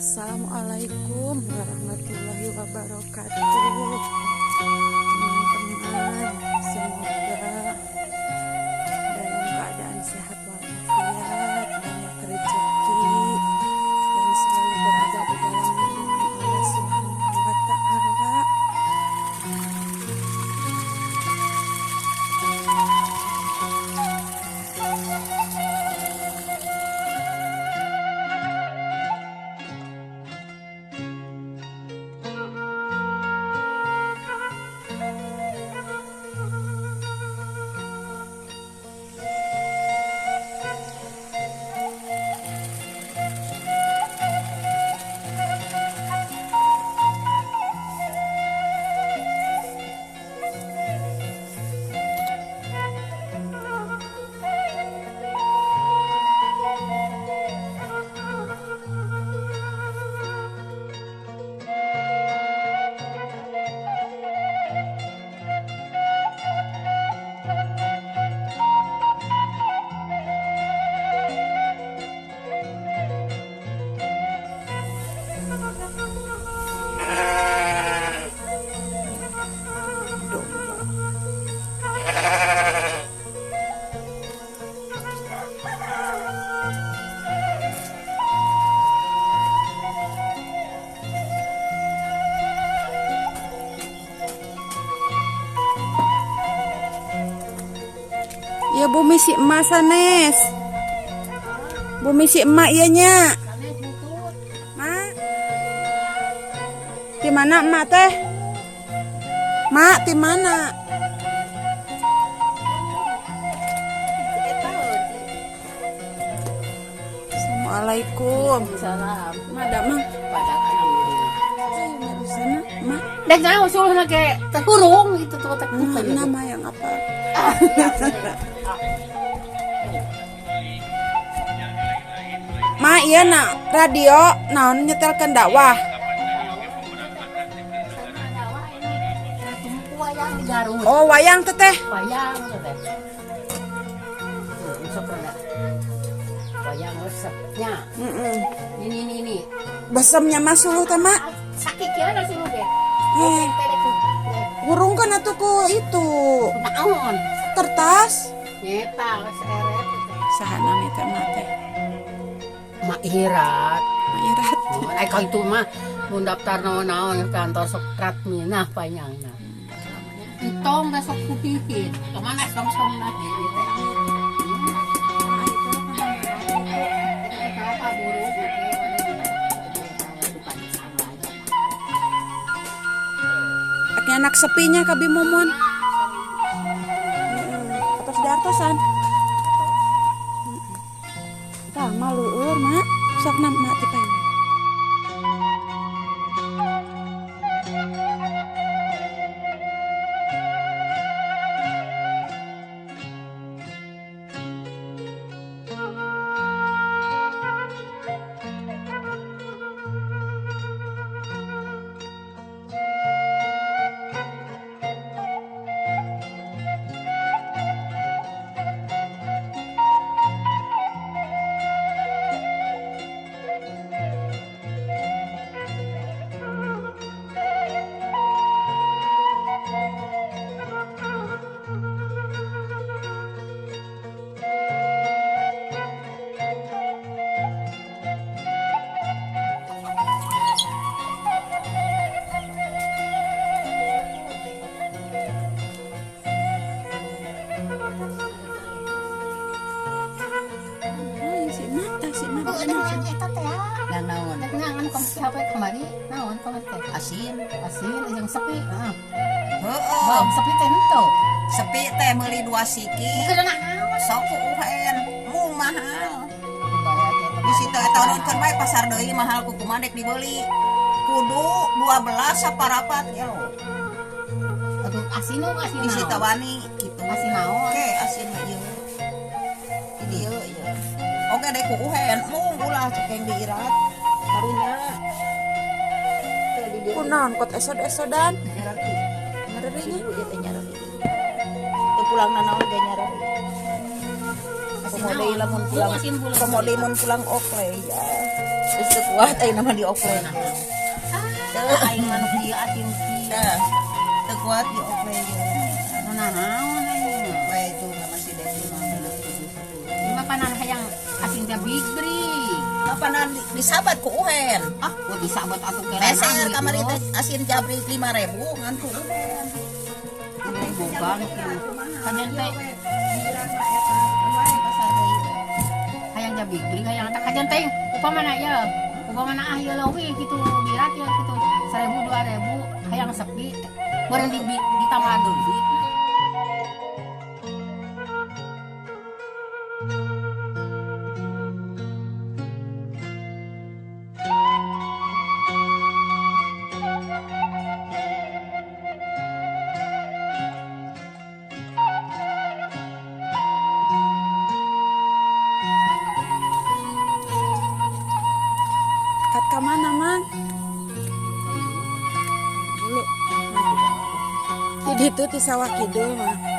Assalamualaikum warahmatullahi wabarakatuh. Teman-teman, semoga dalam keadaan sehat walafiat, banyak rezeki, dan selalu berada di dalam lindungan Allah Subhanahu wa Ta'ala. Ya bumi si emak sanes. Bumi si emak ianya. Mak. Di mana emak teh? Mak, di mana? Assalamualaikum. Salam. Mada mang. Pada alhamdulillah. Ayo marusana, mak. Dan saya usul lagi terkurung itu tuh terkurung. Nama yang apa? Ma iya nak radio naon nyetelkeun dakwah. Wayang di Garut. Oh wayang teteh. Wayang teh. Usap enggak? Wayang resepnya. Ini. Basemnya masuk teh mak. Sakit kira nasi lu deh. Burung kan atuh ku itu Naon? kertas. Nyeta seret. Sahana nih teh mak teh. Mak Irat. Mak Irat. Ai kau itu mah mun daftar naon-naon kantor Sokrat minah panyangna. Itong da sok putihin. Kemana song-song na di teh. Aknya anak sepinya kabi momon. Atas diartosan. Tah malueur mak. Sok na mak ti payung. Yang naon? Nangan kamu siapa kemari? Naon kamu teh? Asin yang sepi. Heeh. Sepi teh ento. Sepi teh meuli 2 siki. Keur naon? Sok uhen, mung mahal. Di situ eta nonton bae pasar deui mahal ku kumaha dek dibeli. Kudu 12 saparapat ya. Aduh asin Di situ wani kitu. Asin naon? Oke, asin ieu. Di dieu ieu. Oke dek ku uhen, mung ulah cekeng diirat. Karunya. Kunaon kot esod-esodan. Ngarerinya ieu teh nyareri. Teu pulang nanaon ge nyareri. Komode lamun pulang mun pulang oke ya. Terus kuat nama di offline. Aing manuk dia atin Nah, kuat di offline. naon aing. Bae itu nama si Devi mah. Lima panan hayang asin teh big brig. Kapanan disabat ku uhen. Ah, gua disabot atuh keren. Reser kamari teh asin jabrik 5.000 ngan ku uhen. Boga kajen teh hayang ja big brig hayang tak kajen teh upamana ya. Upamana ieu leuwih kitu birat ya kitu 1.000 2.000 hayang sepi. Meureun ditambah duit. Kat ke mana, Mang? Dulu. Di ditu di sawah kidul mah.